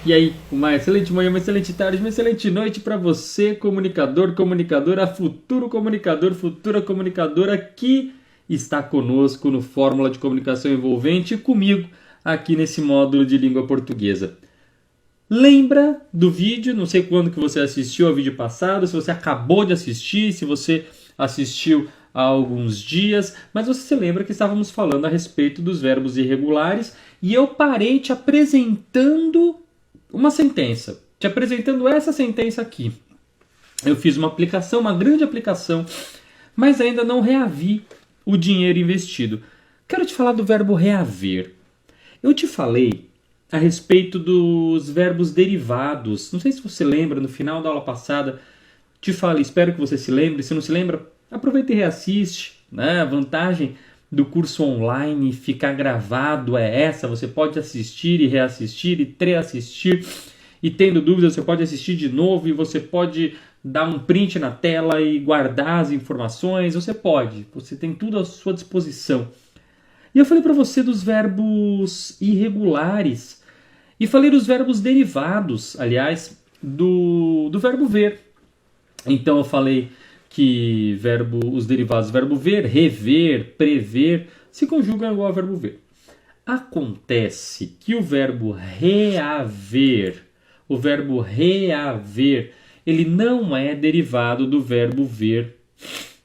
E aí, uma excelente manhã, uma excelente tarde, uma excelente noite para você, comunicador, comunicadora, futuro comunicador, futura comunicadora que está conosco no Fórmula de Comunicação Envolvente e comigo aqui nesse módulo de língua portuguesa. Lembra do vídeo? Não sei quando que você assistiu ao vídeo passado, se você acabou de assistir, se você assistiu há alguns dias, mas você se lembra que estávamos falando a respeito dos verbos irregulares e eu parei te apresentando uma sentença, te apresentando essa sentença aqui. Eu fiz uma aplicação, uma grande aplicação, mas ainda não reavi o dinheiro investido. Quero te falar do verbo reaver. Eu te falei a respeito dos verbos derivados. Não sei se você lembra, no final da aula passada, te falei, espero que você se lembre. Se não se lembra, aproveita e reassiste, né? A vantagem do curso online ficar gravado é essa, você pode assistir e reassistir e reassistir, e tendo dúvidas você pode assistir de novo e você pode dar um print na tela e guardar as informações, você tem tudo à sua disposição. E eu falei para você dos verbos irregulares e falei dos verbos derivados, aliás, do verbo ver. Então eu falei que os derivados do verbo ver, rever, prever, se conjugam igual ao verbo ver. Acontece que o verbo reaver, ele não é derivado do verbo ver.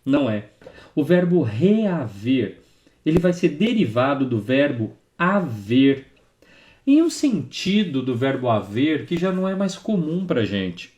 Não é. O verbo reaver, ele vai ser derivado do verbo haver. Em um sentido do verbo haver que já não é mais comum para a gente.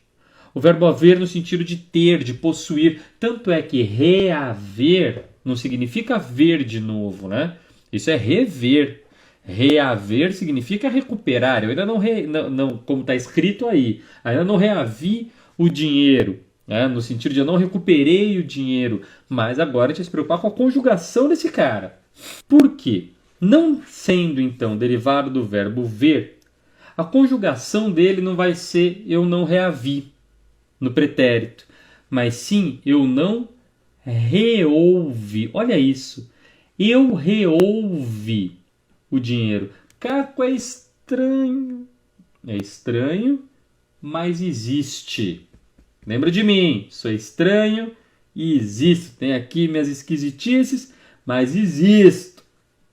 O verbo haver no sentido de ter, de possuir. Tanto é que reaver não significa ver de novo, né? Isso é rever. Reaver significa recuperar. Eu ainda não como está escrito aí, ainda não reavi o dinheiro, né? No sentido de eu não recuperei o dinheiro. Mas agora a gente vai se preocupar com a conjugação desse cara. Por quê? Não sendo então derivado do verbo ver, a conjugação dele não vai ser eu não reavi no pretérito, mas sim eu não reouve. Olha isso, eu reouve o dinheiro. Caco, é estranho, mas existe. Lembra de mim, sou estranho e existo. Tem aqui minhas esquisitices, mas existo.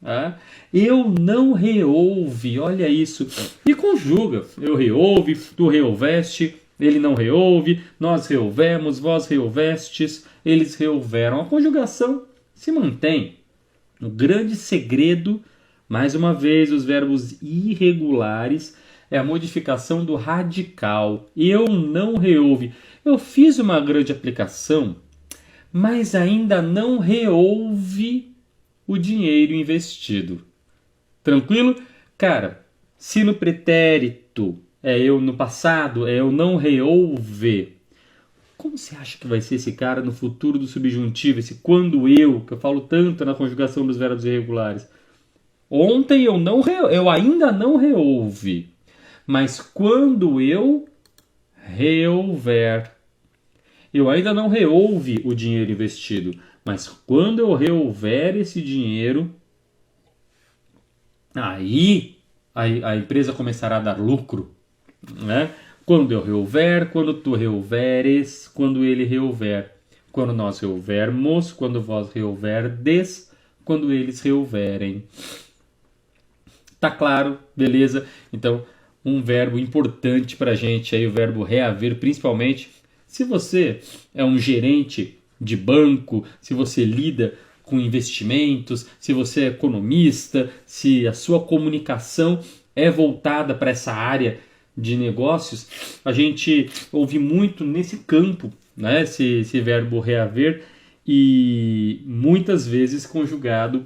Tá? Eu não reouve, olha isso. E conjuga, eu reouve, tu reouveste, ele não reouve, nós reouvemos, vós reouvestes, eles reouveram. A conjugação se mantém. O grande segredo, mais uma vez, os verbos irregulares é a modificação do radical. Eu não reouve. Eu fiz uma grande aplicação, mas ainda não reouve o dinheiro investido. Tranquilo? Cara, se no pretérito é eu no passado, é eu não reouve, como você acha que vai ser esse cara no futuro do subjuntivo, esse quando eu, que eu falo tanto na conjugação dos verbos irregulares? Ontem eu ainda não reouve, mas quando eu reouver, eu ainda não reouve o dinheiro investido, mas quando eu reouver esse dinheiro, aí a empresa começará a dar lucro, né? Quando eu reouver, quando tu reouveres, quando ele reouver, quando nós reouvermos, quando vós reouverdes, quando eles reouverem. Tá claro? Beleza? Então, um verbo importante pra gente aí, o verbo reaver, principalmente se você é um gerente de banco, se você lida com investimentos, se você é economista, se a sua comunicação é voltada para essa área de negócios, a gente ouve muito nesse campo, né, esse verbo reaver, e muitas vezes conjugado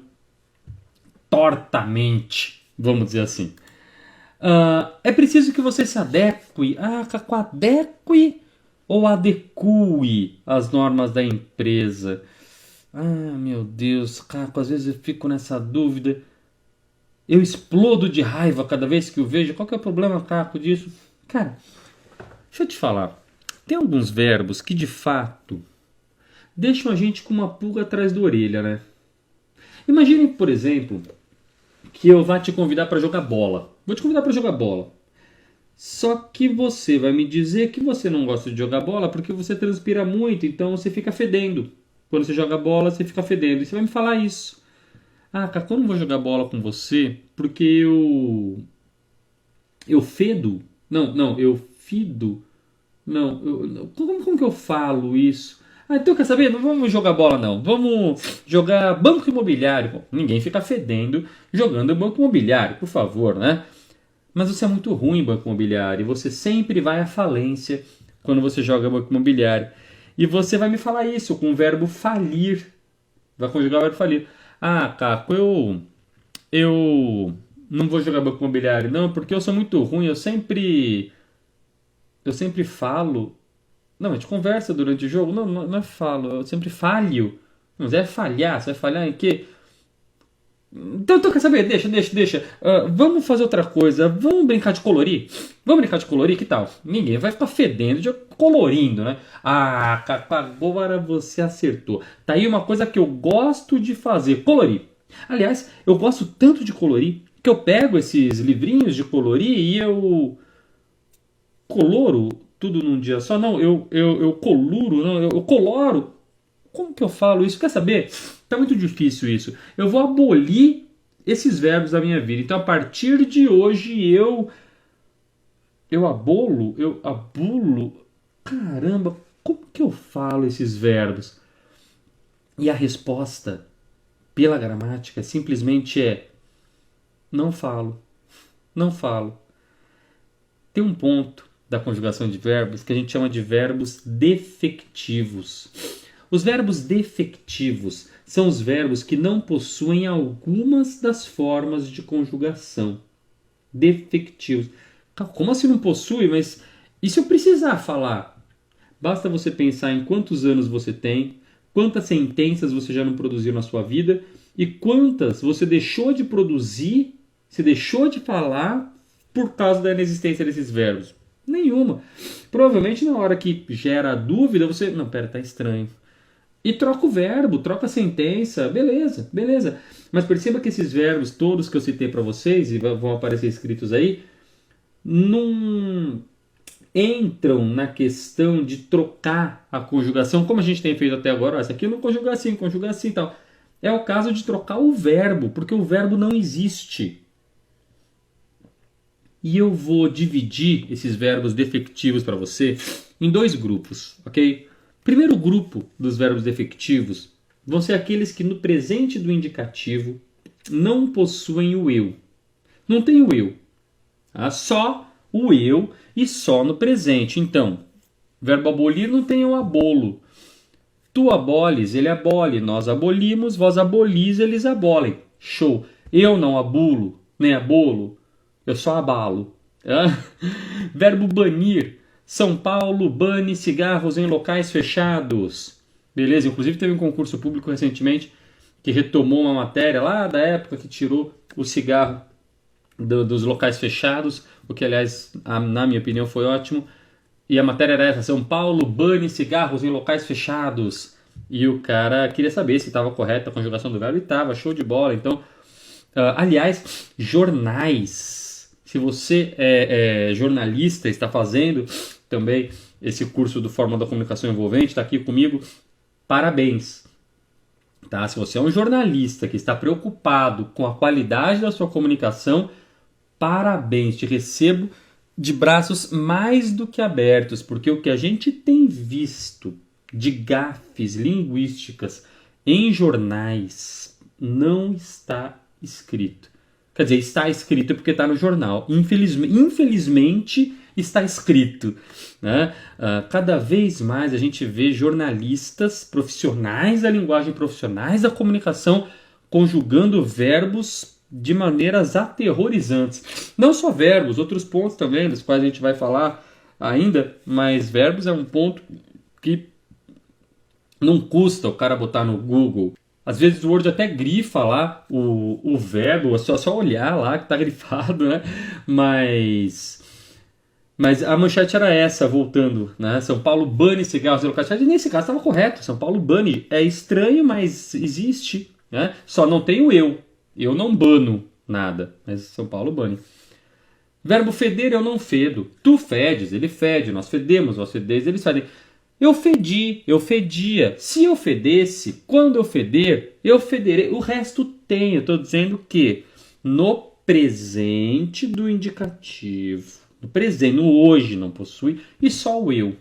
tortamente, vamos dizer assim. É preciso que você se adeque, adeque ou adeque às normas da empresa. Meu Deus, Caco, às vezes eu fico nessa dúvida. Eu explodo de raiva cada vez que o vejo. Qual que é o problema, Caco, disso? Cara, deixa eu te falar. Tem alguns verbos que, de fato, deixam a gente com uma pulga atrás da orelha, né? Imagine, por exemplo, que eu vá te convidar para jogar bola. Vou te convidar para jogar bola. Só que você vai me dizer que você não gosta de jogar bola porque você transpira muito, então você fica fedendo. Quando você joga bola, você fica fedendo. E você vai me falar isso. Ah, Caco, eu não vou jogar bola com você porque eu fedo. Não, eu fido. Não, como que eu falo isso? Ah, então quer saber? Não vamos jogar bola, não. Vamos jogar banco imobiliário. Bom, ninguém fica fedendo jogando banco imobiliário, por favor, né? Mas você é muito ruim em banco imobiliário. Você sempre vai à falência quando você joga banco imobiliário. E você vai me falar isso com o verbo falir. Vai conjugar o verbo falir. Ah, Caco, eu não vou jogar banco imobiliário, não, porque eu sou muito ruim. Eu sempre falo. Não, a gente conversa durante o jogo. Não é falo, eu sempre falho. Não, você vai falhar. Você vai falhar em quê? Então, quer saber? Deixa. Vamos fazer outra coisa. Vamos brincar de colorir? Vamos brincar de colorir? Que tal? Ninguém vai ficar fedendo de colorindo, né? Ah, agora você acertou. Tá aí uma coisa que eu gosto de fazer: colorir. Aliás, eu gosto tanto de colorir que eu pego esses livrinhos de colorir e eu coloro tudo num dia só. Não, eu coluro, não, eu coloro. Como que eu falo isso? Quer saber? Tá muito difícil isso. Eu vou abolir esses verbos da minha vida. Então, a partir de hoje, eu abulo. Caramba, como que eu falo esses verbos? E a resposta, pela gramática, simplesmente é: não falo. Não falo. Tem um ponto da conjugação de verbos que a gente chama de verbos defectivos. Os verbos defectivos são os verbos que não possuem algumas das formas de conjugação. Defectivos. Como assim não possui? Mas e se eu precisar falar? Basta você pensar em quantos anos você tem, quantas sentenças você já não produziu na sua vida e quantas você deixou de produzir, você deixou de falar por causa da inexistência desses verbos. Nenhuma. Provavelmente na hora que gera dúvida, você... Não, pera, tá estranho. E troca o verbo, troca a sentença, beleza. Mas perceba que esses verbos todos que eu citei para vocês, e vão aparecer escritos aí, não entram na questão de trocar a conjugação, como a gente tem feito até agora. Essa aqui eu não conjugar assim e tal. É o caso de trocar o verbo, porque o verbo não existe. E eu vou dividir esses verbos defectivos para você em dois grupos, ok? Primeiro grupo dos verbos defectivos vão ser aqueles que no presente do indicativo não possuem o eu. Não tem o eu. Tá? Só o eu e só no presente. Então, verbo abolir não tem o abolo. Tu aboles, ele abole. Nós abolimos, vós abolis, eles abolem. Show. Eu não abulo, nem abolo. Eu só abalo. Tá? Verbo banir. São Paulo bane cigarros em locais fechados. Beleza? Inclusive teve um concurso público recentemente que retomou uma matéria lá da época que tirou o cigarro dos locais fechados, o que, aliás, na minha opinião, foi ótimo. E a matéria era essa: São Paulo bane cigarros em locais fechados. E o cara queria saber se estava correta a conjugação do verbo e estava, show de bola. Então, aliás, jornais. Se você é jornalista, está fazendo também esse curso do Fórmula da Comunicação Envolvente, está aqui comigo, parabéns. Tá? Se você é um jornalista que está preocupado com a qualidade da sua comunicação, parabéns, te recebo de braços mais do que abertos, porque o que a gente tem visto de gafes linguísticas em jornais não está escrito. Quer dizer, está escrito porque está no jornal. Infelizmente está escrito. Né? Cada vez mais a gente vê jornalistas, profissionais da linguagem, profissionais da comunicação, conjugando verbos de maneiras aterrorizantes. Não só verbos, outros pontos também, dos quais a gente vai falar ainda, mas verbos é um ponto que não custa o cara botar no Google. Às vezes o Word até grifa lá o verbo, é só olhar lá que está grifado, né? Mas a manchete era essa, voltando, né? São Paulo bane cigarros em locais fechados. E nesse caso estava correto, São Paulo bane. É estranho, mas existe, né? Só não tem o eu. Eu não bano nada, mas São Paulo bane. Verbo feder, eu não fedo. Tu fedes, ele fede. Nós fedemos, vós fedeis, eles fedem. Eu fedi, eu fedia. Se eu fedesse, quando eu feder, eu federei. O resto tem. Eu estou dizendo que no presente do indicativo, no presente, no hoje não possui, e só o eu.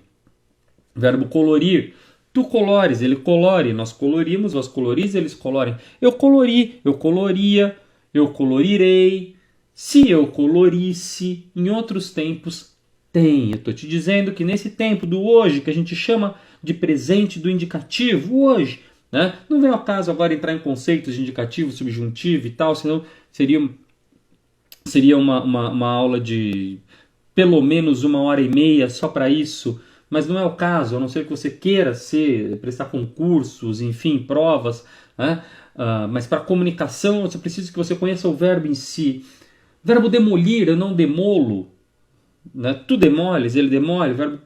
Verbo colorir. Tu colores, ele colore. Nós colorimos, vós coloris, eles colorem. Eu colori, eu coloria, eu colorirei. Se eu colorisse, em outros tempos, tem. Eu estou te dizendo que nesse tempo do hoje, que a gente chama de presente do indicativo, hoje, né? Não vem ao caso agora entrar em conceitos de indicativo, subjuntivo e tal, senão seria uma aula de pelo menos 1h30 só para isso, mas não é o caso, a não ser que você queira prestar concursos, enfim, provas, né? Mas para comunicação você precisa que você conheça o verbo em si. Verbo demolir, eu não demolo, né? Tu demoles, ele demole, verbo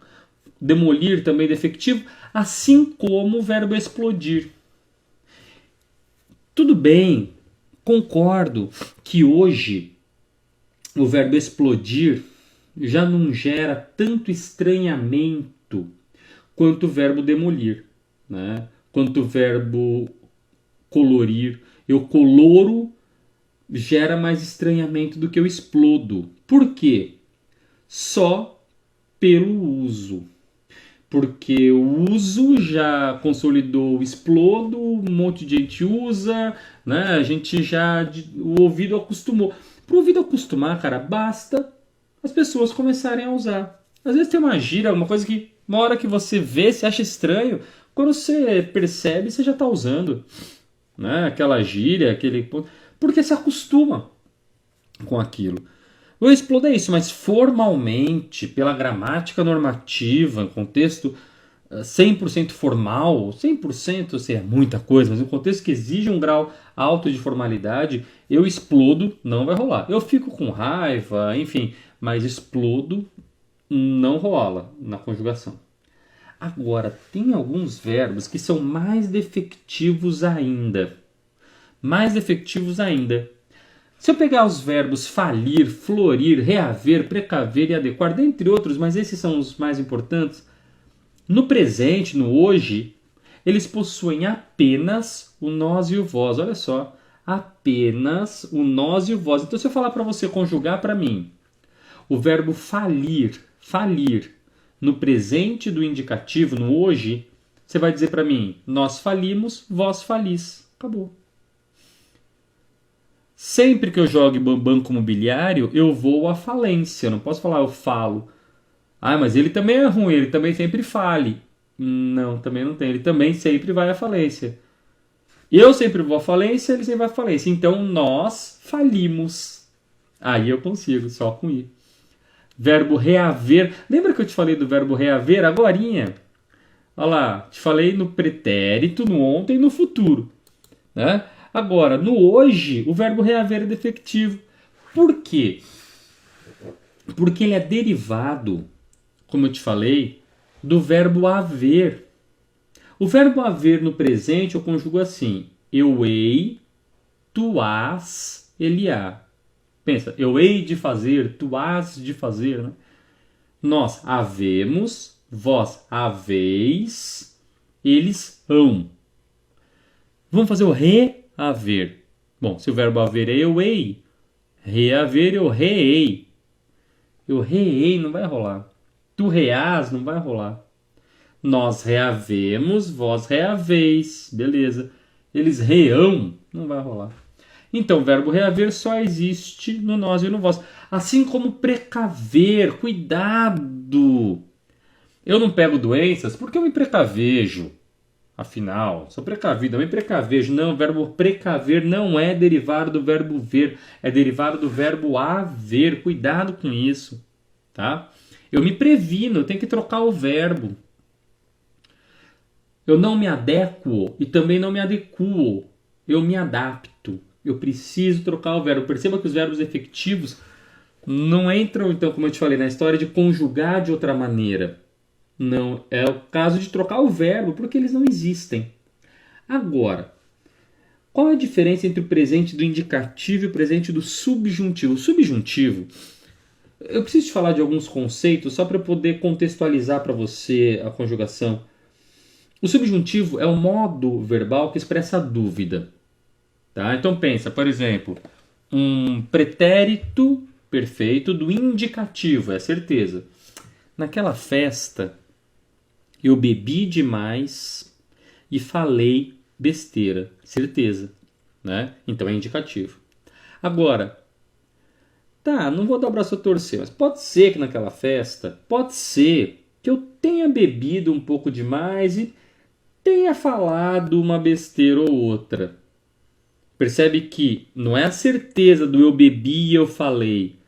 demolir também defectivo, assim como o verbo explodir. Tudo bem, concordo que hoje o verbo explodir já não gera tanto estranhamento quanto o verbo demolir, né? Quanto o verbo colorir. Eu coloro gera mais estranhamento do que eu explodo. Por quê? Só pelo uso. Porque o uso já consolidou o explodo, um monte de gente usa, né? A gente o ouvido acostumou. Para o ouvido acostumar, cara, basta as pessoas começarem a usar. Às vezes tem uma gíria, alguma coisa que uma hora que você vê, você acha estranho, quando você percebe, você já está usando, né? Aquela gíria, porque se acostuma com aquilo. O explodo é isso, mas formalmente, pela gramática normativa, em contexto 100% formal, 100% assim, é muita coisa, mas em contexto que exige um grau alto de formalidade, eu explodo, não vai rolar. Eu fico com raiva, enfim, mas explodo não rola na conjugação. Agora, tem alguns verbos que são mais defectivos ainda. Mais defectivos ainda. Se eu pegar os verbos falir, florir, reaver, precaver e adequar, dentre outros, mas esses são os mais importantes, no presente, no hoje, eles possuem apenas o nós e o vós. Olha só, apenas o nós e o vós. Então, se eu falar para você conjugar para mim o verbo falir, no presente do indicativo, no hoje, você vai dizer para mim, nós falimos, vós falis. Acabou. Sempre que eu jogue banco imobiliário, eu vou à falência. Eu não posso falar eu falo. Ah, mas ele também é ruim, ele também sempre fale. Não, também não tem. Ele também sempre vai à falência. Eu sempre vou à falência, ele sempre vai à falência. Então, nós falimos. Aí eu consigo, só com i. Verbo reaver. Lembra que eu te falei do verbo reaver agorinha? Olha lá, te falei no pretérito, no ontem e no futuro, né? Agora, no hoje, o verbo reaver é defectivo. Por quê? Porque ele é derivado, como eu te falei, do verbo haver. O verbo haver no presente eu conjugo assim. Eu hei, tu has, ele há. Pensa, eu hei de fazer, tu has de fazer, né? Nós havemos, vós haveis, eles hão. Vamos fazer o reaver. Bom, se o verbo haver é eu hei, reaver eu reei. Eu reei não vai rolar. Tu reás não vai rolar. Nós reavemos, vós reaveis. Beleza. Eles reão não vai rolar. Então, o verbo reaver só existe no nós e no vós. Assim como precaver, cuidado. Eu não pego doenças porque eu me precavejo. Afinal, sou precavido, eu me precavejo. Não, o verbo precaver não é derivado do verbo ver, é derivado do verbo haver. Cuidado com isso, tá? Eu me previno, eu tenho que trocar o verbo. Eu não me adequo e também não me adequo. Eu me adapto. Eu preciso trocar o verbo. Perceba que os verbos efetivos não entram, então, como eu te falei, na história de conjugar de outra maneira. Não, é o caso de trocar o verbo, porque eles não existem. Agora, qual é a diferença entre o presente do indicativo e o presente do subjuntivo? O subjuntivo Eu preciso te falar de alguns conceitos só para poder contextualizar para você a conjugação. O subjuntivo é o modo verbal que expressa a dúvida. Tá? Então pensa, por exemplo, um pretérito perfeito do indicativo, é certeza. Naquela festa, eu bebi demais e falei besteira, certeza. Né? Então é indicativo. Agora, tá, não vou dar o braço a torcer, mas pode ser que naquela festa, pode ser que eu tenha bebido um pouco demais e tenha falado uma besteira ou outra. Percebe que não é a certeza do eu bebi e eu falei.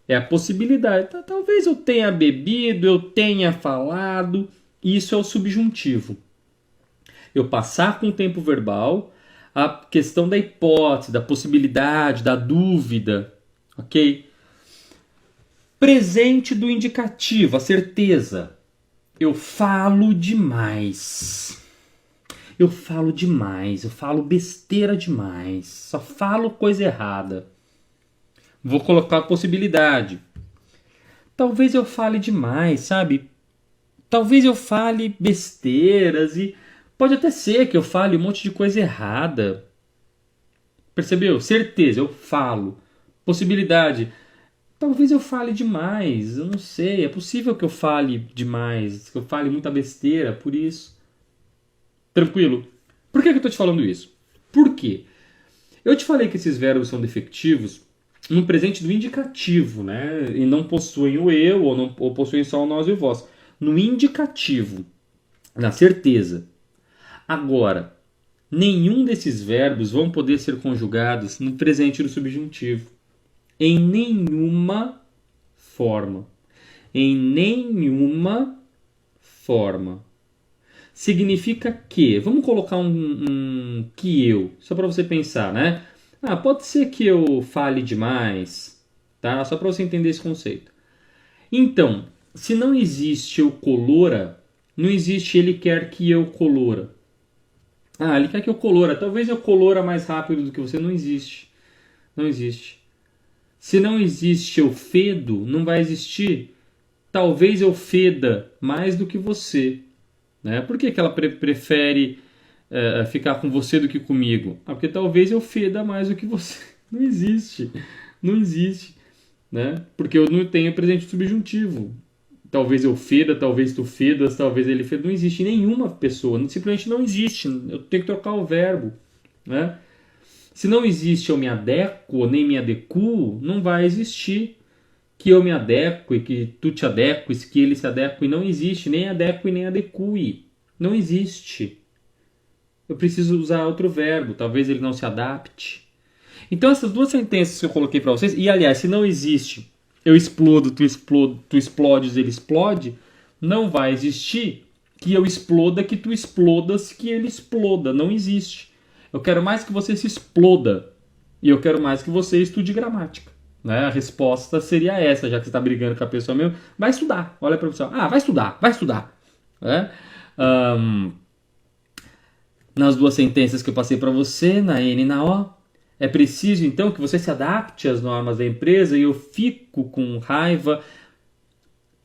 É a possibilidade. Talvez eu tenha bebido, eu tenha falado. Isso é o subjuntivo. Eu passar com o tempo verbal a questão da hipótese, da possibilidade, da dúvida. Ok? Presente do indicativo, a certeza. Eu falo demais. Eu falo demais, eu falo besteira demais, só falo coisa errada. Vou colocar a possibilidade. Talvez eu fale demais, sabe? Talvez eu fale besteiras e pode até ser que eu fale um monte de coisa errada. Percebeu? Certeza, eu falo. Possibilidade. Talvez eu fale demais, eu não sei. É possível que eu fale demais, que eu fale muita besteira, por isso. Tranquilo? Por que eu estou te falando isso? Por quê? Eu te falei que esses verbos são defectivos no presente do indicativo, né? E não possuem o eu ou possuem só o nós e o vós. No indicativo, na certeza. Agora, nenhum desses verbos vão poder ser conjugados no presente do subjuntivo. Em nenhuma forma. Em nenhuma forma. Significa que, vamos colocar um que eu, só para você pensar, né? Pode ser que eu fale demais, tá? Só para você entender esse conceito. Então, se não existe eu colora, não existe ele quer que eu colora. Ele quer que eu colora. Talvez eu colora mais rápido do que você. Não existe. Não existe. Se não existe eu fedo, não vai existir. Talvez eu feda mais do que você. Né? Por que ela prefere ficar com você do que comigo? Porque talvez eu feda mais do que você. Não existe. Não existe. Né? Porque eu não tenho presente subjuntivo. Talvez eu feda, talvez tu fedas, talvez ele feda. Não existe nenhuma pessoa. Simplesmente não existe. Eu tenho que trocar o verbo. Né? Se não existe eu me adequo, nem me adequo, não vai existir que eu me adeque, que tu te adeques, que ele se adeque. Não existe. Nem adeque, nem adeque. Não existe. Eu preciso usar outro verbo. Talvez ele não se adapte. Então essas duas sentenças que eu coloquei para vocês, e aliás, se não existe eu explodo, tu explodes, ele explode, não vai existir que eu exploda, que tu explodas, que ele exploda. Não existe. Eu quero mais que você se exploda. E eu quero mais que você estude gramática. Né? A resposta seria essa, já que você está brigando com a pessoa mesmo. Vai estudar. Olha para a pessoa. Vai estudar, vai estudar. Né? Nas duas sentenças que eu passei para você, na N e na O, é preciso, então, que você se adapte às normas da empresa e eu fico com raiva.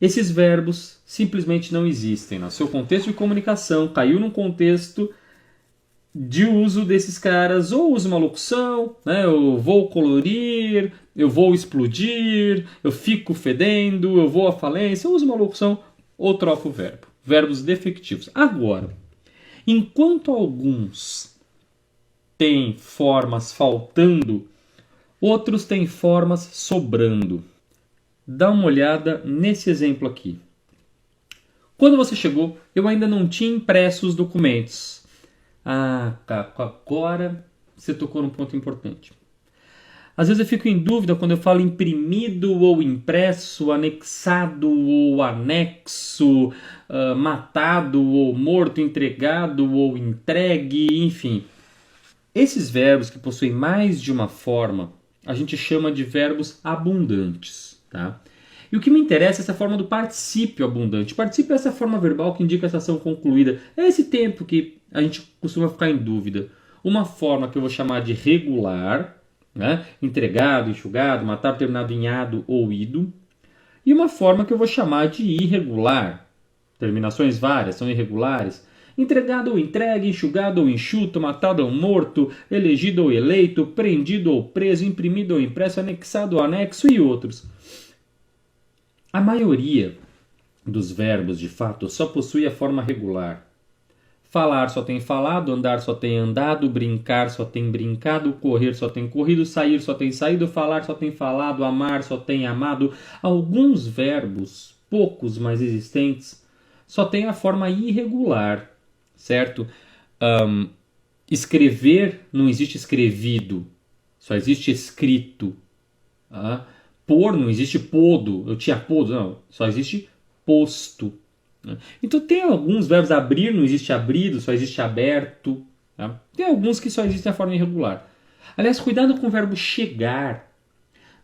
Esses verbos simplesmente não existem. No seu contexto de comunicação, caiu num contexto de uso desses caras, ou usa uma locução, né? Eu vou colorir, eu vou explodir, eu fico fedendo, eu vou à falência, eu uso uma locução ou troco o verbo. Verbos defectivos. Agora, enquanto alguns têm formas faltando, outros têm formas sobrando. Dá uma olhada nesse exemplo aqui. Quando você chegou, eu ainda não tinha impresso os documentos. Caco, agora você tocou num ponto importante. Às vezes eu fico em dúvida quando eu falo imprimido ou impresso, anexado ou anexo, matado ou morto, entregado ou entregue, enfim. Esses verbos que possuem mais de uma forma, a gente chama de verbos abundantes. Tá? E o que me interessa é essa forma do particípio abundante. O particípio é essa forma verbal que indica essa ação concluída. É esse tempo que a gente costuma ficar em dúvida. Uma forma que eu vou chamar de regular, né? Entregado, enxugado, matado, terminado em ado ou ido. e uma forma que eu vou chamar de irregular. Terminações várias são irregulares. Entregado ou entregue, enxugado ou enxuto, matado ou morto, elegido ou eleito, prendido ou preso, imprimido ou impresso, anexado ou anexo e outros. A maioria dos verbos, de fato, só possui a forma regular. Falar só tem falado, andar só tem andado, brincar só tem brincado, correr só tem corrido, sair só tem saído, falar só tem falado, amar só tem amado. Alguns verbos, poucos mais existentes, só tem a forma irregular, certo? Escrever não existe escrevido, só existe escrito. Pôr não existe podo, eu tinha podo, não, só existe posto. Então tem alguns verbos, abrir não existe abrido, só existe aberto. Tá? Tem alguns que só existem a forma irregular. Aliás, cuidado com o verbo chegar.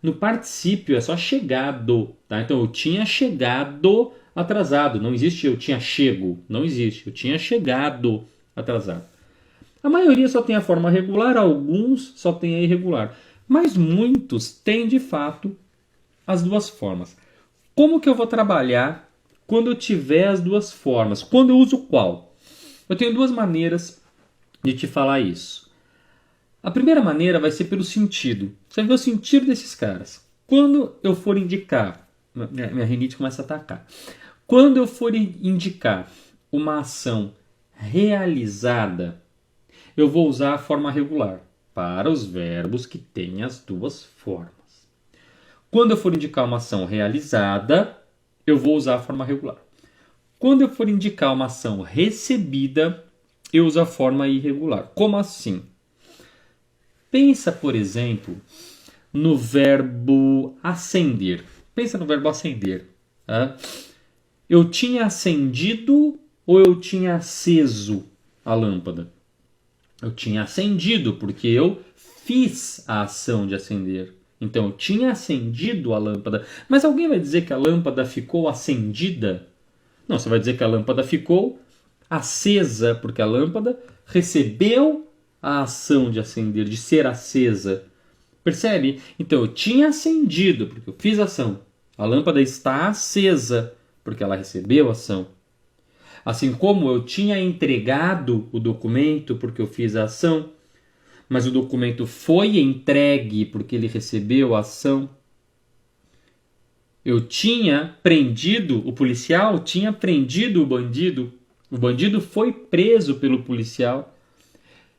No particípio é só chegado. Tá? Então eu tinha chegado atrasado. Não existe eu tinha chego. Não existe. Eu tinha chegado atrasado. A maioria só tem a forma regular, alguns só tem a irregular. Mas muitos têm de fato as duas formas. Como que eu vou trabalhar quando eu tiver as duas formas? Quando eu uso qual? Eu tenho duas maneiras de te falar isso. A primeira maneira vai ser pelo sentido. Você vai ver o sentido desses caras. Quando eu for indicar... Minha rinite começa a atacar. Quando eu for indicar uma ação realizada, eu vou usar a forma regular para os verbos que têm as duas formas. Quando eu for indicar uma ação realizada, eu vou usar a forma regular. Quando eu for indicar uma ação recebida, eu uso a forma irregular. Como assim? Pensa, por exemplo, no verbo acender. Pensa no verbo acender. Tá? Eu tinha acendido ou eu tinha aceso a lâmpada? Eu tinha acendido porque eu fiz a ação de acender. Então eu tinha acendido a lâmpada. Mas alguém vai dizer que a lâmpada ficou acendida? Não, você vai dizer que a lâmpada ficou acesa, porque a lâmpada recebeu a ação de acender, de ser acesa. Percebe? Então eu tinha acendido, porque eu fiz a ação. A lâmpada está acesa, porque ela recebeu a ação. Assim como eu tinha entregado o documento, porque eu fiz a ação, mas o documento foi entregue porque ele recebeu a ação. Eu tinha prendido, o policial tinha prendido o bandido foi preso pelo policial.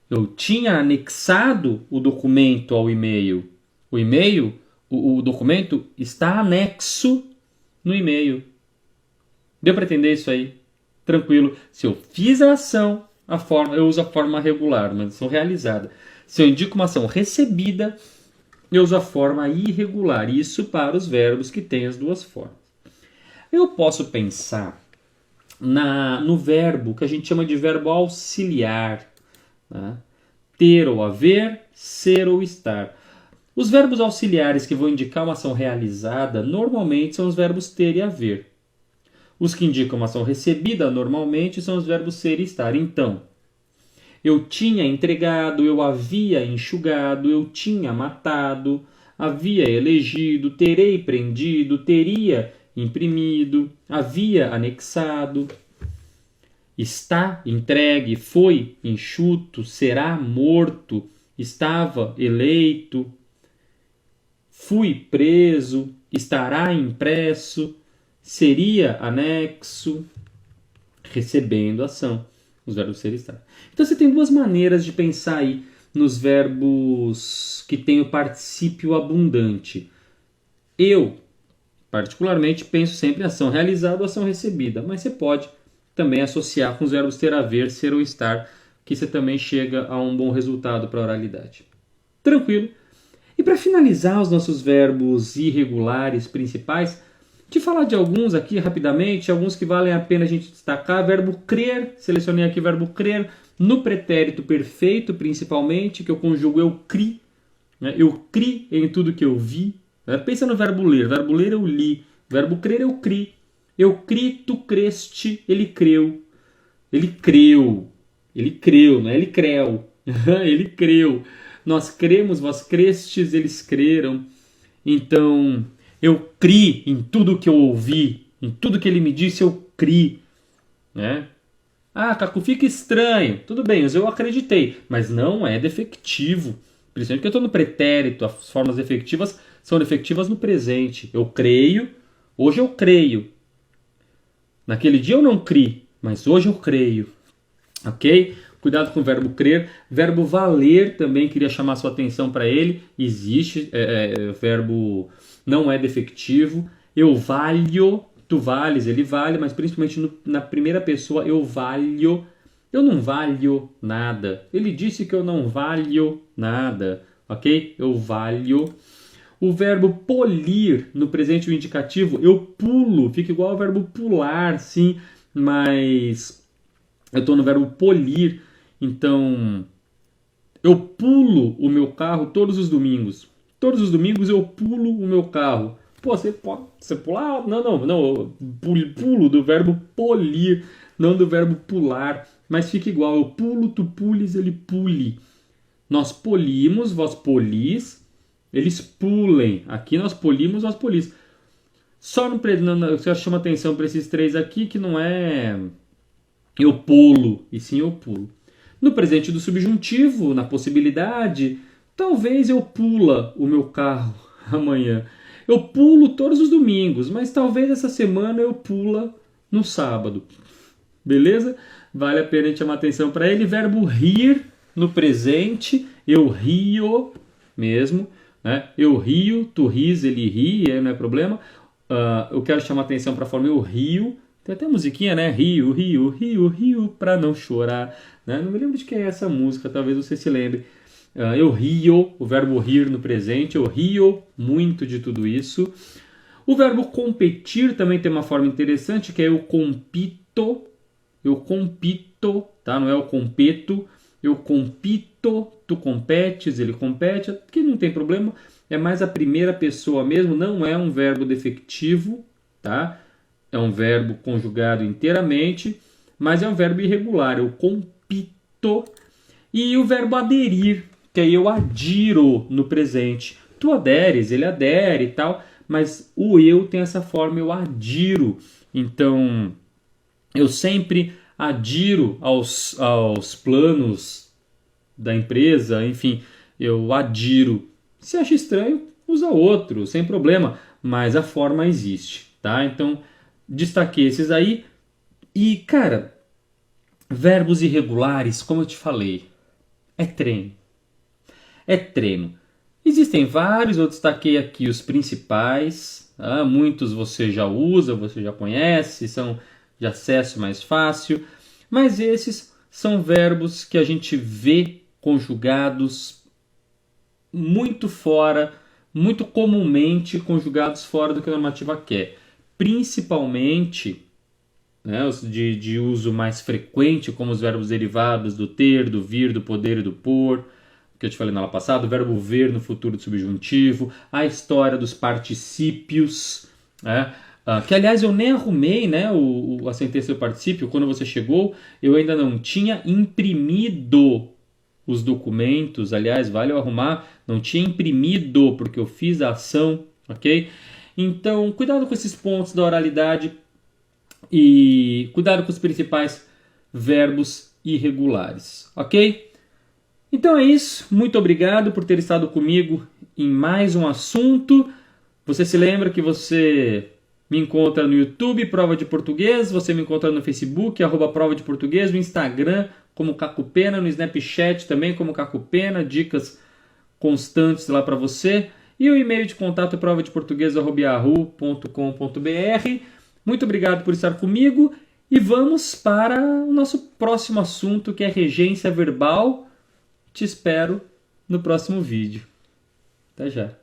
Eu tinha anexado o documento ao e-mail. O e-mail, o documento está anexo no e-mail. Deu para entender isso aí? Tranquilo. Se eu fiz a ação, eu uso a forma regular, uma ação realizada. Se eu indico uma ação recebida, eu uso a forma irregular. Isso para os verbos que têm as duas formas. Eu posso pensar no verbo que a gente chama de verbo auxiliar. Tá? Ter ou haver, ser ou estar. Os verbos auxiliares que vão indicar uma ação realizada normalmente são os verbos ter e haver. Os que indicam uma ação recebida normalmente são os verbos ser e estar. Então, eu tinha entregado, eu havia enxugado, eu tinha matado, havia elegido, terei prendido, teria imprimido, havia anexado, está entregue, foi enxuto, será morto, estava eleito, fui preso, estará impresso, seria anexo, recebendo ação. Os verbos ser e estar. Então você tem duas maneiras de pensar aí nos verbos que têm o particípio abundante. Eu, particularmente, penso sempre em ação realizada ou ação recebida, mas você pode também associar com os verbos ter, haver, ser ou estar, que você também chega a um bom resultado para a oralidade. Tranquilo? E para finalizar os nossos verbos irregulares principais, te falar de alguns aqui rapidamente, alguns que valem a pena a gente destacar. Verbo crer, selecionei aqui o verbo crer no pretérito perfeito, principalmente, que eu conjugo eu cri. Né? Eu cri em tudo que eu vi. Né? Pensa no verbo ler. Verbo ler eu li. Verbo crer eu cri. Eu cri, tu creste, ele creu. Ele creu. Ele creu, não é ele creu. Ele creu. Nós cremos, vós crestes, eles creram. Então, Eu criei em tudo que eu ouvi, em tudo que ele me disse, eu criei, né? Ah, Caco, fica estranho. Tudo bem, eu acreditei, mas não é defectivo. Principalmente porque eu estou no pretérito, as formas efetivas são defectivas no presente. Eu creio, hoje eu creio. Naquele dia eu não criei, mas hoje eu creio. Ok? Cuidado com o verbo crer. Verbo valer também, queria chamar sua atenção para ele. Existe, o verbo não é defectivo. Eu valho, tu vales, ele vale, mas principalmente na primeira pessoa, eu valho. Eu não valho nada. Ele disse que eu não valho nada. Ok? Eu valho. O verbo polir no presente o indicativo, eu pulo. Fica igual ao verbo pular, sim, mas eu estou no verbo polir. Então, eu pulo o meu carro todos os domingos. Todos os domingos eu pulo o meu carro. Pô, você pular? Não. Pulo do verbo polir, não do verbo pular. Mas fica igual. Eu pulo, tu pules, ele pule. Nós polimos, vós polis, eles pulem. Aqui nós polimos, vós polis. Só eu chamo atenção para esses três aqui que não é eu pulo, e sim eu pulo. No presente do subjuntivo, na possibilidade, talvez eu pula o meu carro amanhã. Eu pulo todos os domingos, mas talvez essa semana eu pula no sábado. Beleza? Vale a pena a gente chamar atenção para ele. Verbo rir no presente, eu rio mesmo. Né? Eu rio, tu ris, ele ri, aí não é problema. Eu quero chamar atenção para a forma eu rio. Tem até musiquinha, né? Rio, rio, rio, rio, pra não chorar. Né? Não me lembro de quem é essa música, talvez você se lembre. Eu rio, o verbo rir no presente, eu rio muito de tudo isso. O verbo competir também tem uma forma interessante, que é eu compito, tá? Não é eu competo, eu compito, tu competes, ele compete, que não tem problema, é mais a primeira pessoa mesmo, não é um verbo defectivo, tá? É um verbo conjugado inteiramente, mas é um verbo irregular, eu compito. E o verbo aderir, que aí eu adiro no presente. Tu aderes, ele adere e tal, mas o eu tem essa forma, eu adiro. Então, eu sempre adiro aos planos da empresa, enfim, eu adiro. Se acha estranho, usa outro, sem problema, mas a forma existe, tá? Então, destaquei esses aí. E, cara, verbos irregulares, como eu te falei, é treino. É treino. Existem vários, eu destaquei aqui os principais. Muitos você já usa, você já conhece, são de acesso mais fácil. Mas esses são verbos que a gente vê conjugados muito fora, muito comumente conjugados fora do que a normativa quer. Principalmente, né, os de uso mais frequente, como os verbos derivados do ter, do vir, do poder e do por, que eu te falei na aula passada, o verbo ver no futuro do subjuntivo, a história dos particípios, né, que aliás eu nem arrumei, né, a sentença do particípio. Quando você chegou, eu ainda não tinha imprimido os documentos, aliás, vale eu arrumar, não tinha imprimido, porque eu fiz a ação, ok? Então, cuidado com esses pontos da oralidade e cuidado com os principais verbos irregulares, ok? Então é isso, muito obrigado por ter estado comigo em mais um assunto. Você se lembra que você me encontra no YouTube, Prova de Português, você me encontra no Facebook, @Prova de Português, no Instagram como Caco Pena, no Snapchat também como Caco Pena, dicas constantes lá para você. E o e-mail de contato é provadeportugues@yahoo.com.br. Muito obrigado por estar comigo e vamos para o nosso próximo assunto, que é regência verbal. Te espero no próximo vídeo. Até já.